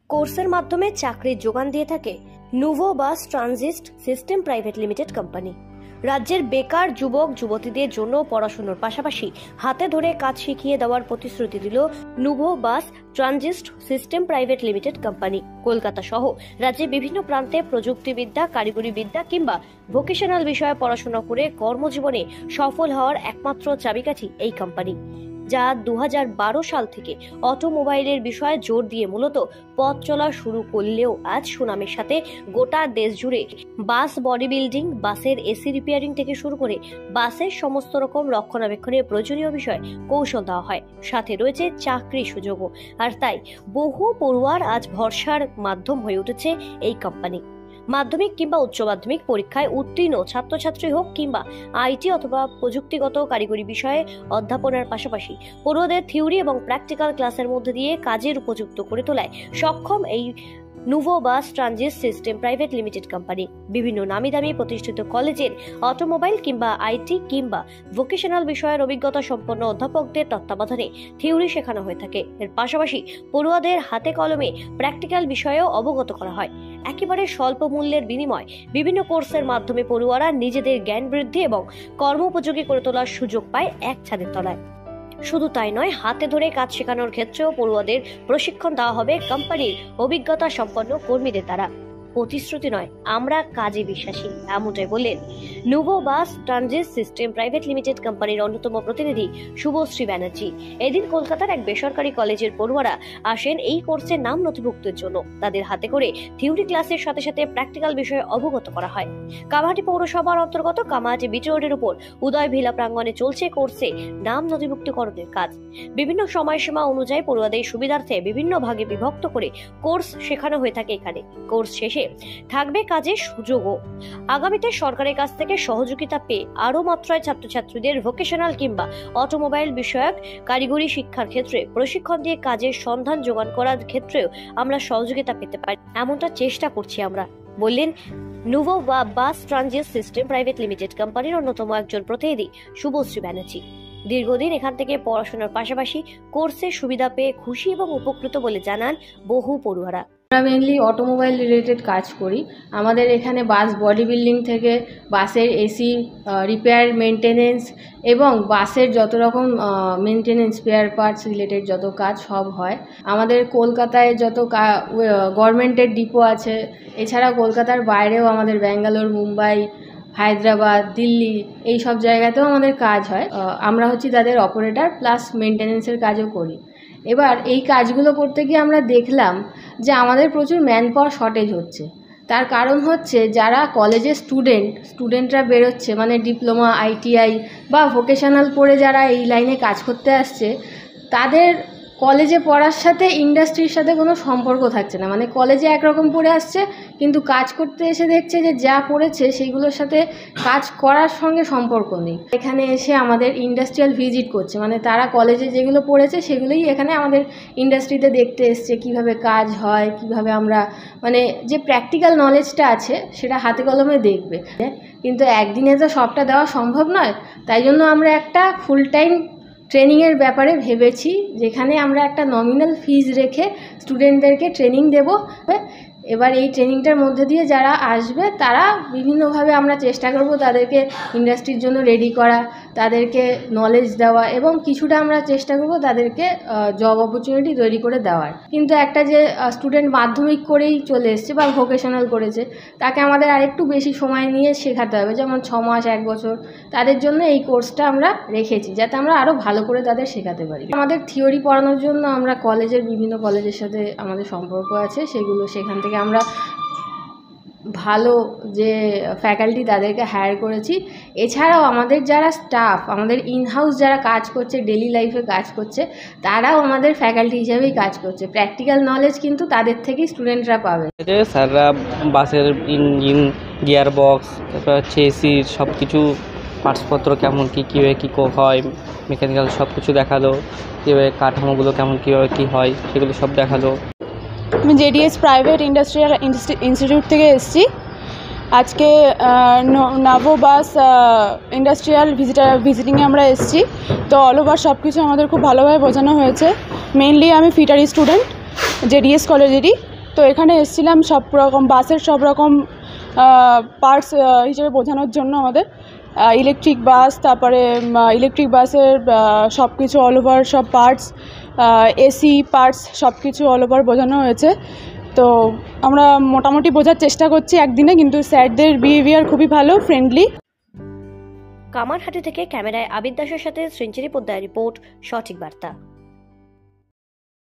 কোর্সের মাধ্যমে চাকরির যোগান দিয়ে থাকে Nuvo bus transit system private limited company. রাজ্যের বেকার যুবক যুবতীদের জন্য পড়াশোনার পাশাপাশি হাতে ধরে কাজ শিখিয়ে দেওয়ার প্রতিশ্রুতি দিল Nuvo bus transit system private limited company. Kolkata সহ রাজ্যের বিভিন্ন প্রান্তে প্রযুক্তিবিদ্যা, কারিগরি বিদ্যা কিংবা ভোকেশনাল বিষয়ে পড়াশোনা করে কর্মজীবনে সফল হওয়ার একমাত্র চাবিকাঠি এই কোম্পানি, যা 2012 সাল থেকে অটোমোবাইলের বিষয়ে জোর দিয়ে মূলত পথ চলা শুরু করলেও আজ সুনামের সাথে গোটা দেশ জুড়ে বাস বডি বিল্ডিং, বাসের এসি রিপেয়ারিং থেকে শুরু করে বাসের সমস্ত রকম রক্ষণাবেক্ষণের প্রয়োজনীয় বিষয় কৌশল দেওয়া হয়। সাথে রয়েছে চাকরির সুযোগও। আর তাই বহু পড়ুয়ার আজ ভরসার মাধ্যম হয়ে উঠেছে এই কোম্পানি। মাধ্যমিক কিংবা উচ্চ মাধ্যমিক পরীক্ষায় উত্তীর্ণ ছাত্রছাত্রী হোক কিংবা আইটি অথবা প্রযুক্তিগত কারিগরি বিষয়ে অধ্যাপনার পাশাপাশি পড়ুয়াদের থিওরি এবং প্র্যাকটিক্যাল ক্লাসের মধ্যে দিয়ে কাজের উপযুক্ত করে তোলায় সক্ষম এই Nuvo bus transit system private limited company. বিভিন্ন নামি দামি প্রতিষ্ঠিত কলেজের অটোমোবাইল কিংবা আইটি কিংবা ভোকেশনাল বিষয়ের অভিজ্ঞতা সম্পন্ন অধ্যাপকদের তত্ত্বাবধানে থিওরি শেখানো হয়ে থাকে। এর পাশাপাশি পড়ুয়াদের হাতে কলমে প্র্যাকটিক্যাল বিষয়েও অবগত করা হয়। একেবারে স্বল্প মূল্যের বিনিময় বিভিন্ন কোর্সের মাধ্যমে পড়ুয়ারা নিজেদের জ্ঞান বৃদ্ধি এবং কর্মোপযোগী করে তোলার সুযোগ পায় এক ছাদের তলায়। শুধু তাই নয়, হাতে ধরে কাজ শেখানোর ক্ষেত্রেও পড়ুয়াদের প্রশিক্ষণ দেওয়া হবে কোম্পানির অভিজ্ঞতা সম্পন্ন কর্মীদের দ্বারা। প্রতিশ্রুতি নয়, আমরা কাজে বিশ্বাসী, এমনটাই বললেন nouveau bus transit system private limited কোম্পানির অন্যতম প্রতিনিধি শুভশ্রী ব্যানার্জি। এদিন কলকাতার এক বেসরকারি কলেজের পড়ুয়ারা আসেন এই কোর্সের নাম নথিভুক্তের জন্য। তাদের হাতে করে থিওরি ক্লাসের সাথে সাথে প্র্যাকটিক্যাল বিষয়ে অবগত করা হয়। কামাহাটি পৌরসভার অন্তর্গত কামাহাটি বিটি রোডের উপর উদয় ভিলা প্রাঙ্গণে চলছে কোর্সে নাম নথিভুক্তিকরণের কাজ। বিভিন্ন সময়সীমা অনুযায়ী পড়ুয়াদের সুবিধার্থে বিভিন্ন ভাগে বিভক্ত করে কোর্স শেখানো হয়ে থাকে এখানে। কোর্স শেষে থাকবে কাজের সুযোগও। আগামীতে সরকারের কাছ থেকে সহযোগিতা পেয়ে আরো মাত্রায় ছাত্রছাত্রীদের ভোকেশনাল কিংবা অটোমোবাইল বিষয়ক কারিগরি শিক্ষার ক্ষেত্রে প্রশিক্ষণ দিয়ে কাজের সন্ধান যোগান করার ক্ষেত্রেও আমরা সহযোগিতা পেতে পারি, এমনটা চেষ্টা করছি আমরা, বললেন nouveau bus transit system private limited কোম্পানির অন্যতম একজন প্রতিনিধি শুভশ্রী ব্যানার্জি। দীর্ঘদিন এখান থেকে পড়াশোনার পাশাপাশি কোর্সের সুবিধা পেয়ে খুশি এবং উপকৃত বলে জানান বহু পড়ুয়ারা। আমরা মেনলি অটোমোবাইল রিলেটেড কাজ করি। আমাদের এখানে বাস বডি বিল্ডিং থেকে বাসের এসি রিপেয়ার, মেনটেনেন্স এবং বাসের যত রকম মেনটেনেন্স, স্পেয়ার পার্টস রিলেটেড যত কাজ সব হয়। আমাদের কলকাতায় যত গভর্নমেন্টের ডিপো আছে, এছাড়া কলকাতার বাইরেও আমাদের ব্যাঙ্গালোর, মুম্বাই, হায়দ্রাবাদ, দিল্লি এই সব জায়গাতেও আমাদের কাজ হয়। আমরা হচ্ছি তাদের অপারেটর প্লাস মেনটেনেন্সের কাজও করি। এবার এই কাজগুলো করতে গিয়ে আমরা দেখলাম যে আমাদের প্রচুর ম্যান পাওয়ার শর্টেজ হচ্ছে। তার কারণ হচ্ছে যারা কলেজের স্টুডেন্টরা বেরোচ্ছে, মানে ডিপ্লোমা, আইটিআই বা ভোকেশনাল পড়ে যারা এই লাইনে কাজ করতে আসছে, তাদের কলেজে পড়ার সাথে ইন্ডাস্ট্রির সাথে কোনো সম্পর্ক থাকছে না। মানে কলেজে একরকম পড়ে আসছে, কিন্তু কাজ করতে এসে দেখছে যে যা পড়েছে সেইগুলোর সাথে কাজ করার সঙ্গে সম্পর্ক নেই। এখানে এসে আমাদের ইন্ডাস্ট্রিয়াল ভিজিট করছে, মানে তারা কলেজে যেগুলো পড়েছে সেগুলোই এখানে আমাদের ইন্ডাস্ট্রিতে দেখতে এসছে, কিভাবে কাজ হয়, কিভাবে আমরা মানে যে প্র্যাকটিক্যাল নলেজটা আছে সেটা হাতে কলমে দেখবে। কিন্তু একদিনে তো সবটা দেওয়া সম্ভব নয়, তাই জন্য আমরা একটা ফুল টাইম ট্রেনিংয়ের ব্যাপারে ভেবেছি, যেখানে আমরা একটা নমিনাল ফিজ রেখে স্টুডেন্টদেরকে ট্রেনিং দেব। এবার এই ট্রেনিংটার মধ্যে দিয়ে যারা আসবে তারা বিভিন্নভাবে আমরা চেষ্টা করব তাদেরকে ইন্ডাস্ট্রির জন্য রেডি করা, তাদেরকে নলেজ দেওয়া এবং কিছুটা আমরা চেষ্টা করব তাদেরকে জব অপরচুনিটি তৈরি করে দেওয়ার। কিন্তু একটা যে স্টুডেন্ট মাধ্যমিক করেই চলে এসছে বা ভোকেশনাল করেছে, তাকে আমাদের আরেকটু বেশি সময় নিয়ে শেখাতে হবে, যেমন 6 মাস, 1 বছর। তাদের জন্য এই কোর্সটা আমরা রেখেছি, যাতে আমরা আরও ভালো করে তাদের শেখাতে পারি। আমাদের থিওরি পড়ানোর জন্য আমরা বিভিন্ন কলেজের সাথে আমাদের সম্পর্ক আছে, সেখান থেকে আমরা ভালো যে ফ্যাকাল্টি তাদেরকে হায়ার করেছি। এছাড়াও আমাদের যারা স্টাফ, আমাদের ইনহাউস যারা কাজ করছে, ডেলি লাইফে কাজ করছে, তারাও আমাদের ফ্যাকাল্টি হিসেবেই কাজ করছে। প্র্যাকটিক্যাল নলেজ কিন্তু তাদের থেকেই স্টুডেন্টরা পাবে। স্যাররা বাসের ইঞ্জিন, গিয়ার বক্স, তারপর হচ্ছে এসির সব কিছু পার্টসপত্র কেমন কীভাবে কী হয়, মেকানিক্যাল সব কিছু দেখালো, কীভাবে কাঠামোগুলো কেমন কীভাবে কী হয় সেগুলো সব দেখালো। আমি জেডিএস প্রাইভেট ইন্ডাস্ট্রিয়াল ইনস্টিটিউট থেকে এসেছি। আজকে নাভো বাস ইন্ডাস্ট্রিয়াল ভিজিটিংয়ে আমরা এসেছি। তো অল ওভার সব কিছু আমাদের খুব ভালোভাবে বোঝানো হয়েছে। মেইনলি আমি ফিটারি স্টুডেন্ট জেডিএস কলেজেরই। তো এখানে এসেছিলাম সব রকম বাসের সব রকম পার্টস হিসেবে বোঝানোর জন্য আমাদের ইলেকট্রিক বাস, তারপরে ইলেকট্রিক বাসের সব কিছু অল ওভার সব পার্টস, এসি পার্টস সব কিছু অল ওভার বোঝানো হয়েছে। তো আমরা মোটামুটি বোঝার চেষ্টা করছি একদিনে, কিন্তু স্যারদের বিহেভিয়ার খুবই ভালো, ফ্রেন্ডলি। কামারহাটি থেকে ক্যামেরায় আবিদ দাসের সাথে সৃঞ্চিরি পোদ্দার রিপোর্ট, সঠিক বার্তা।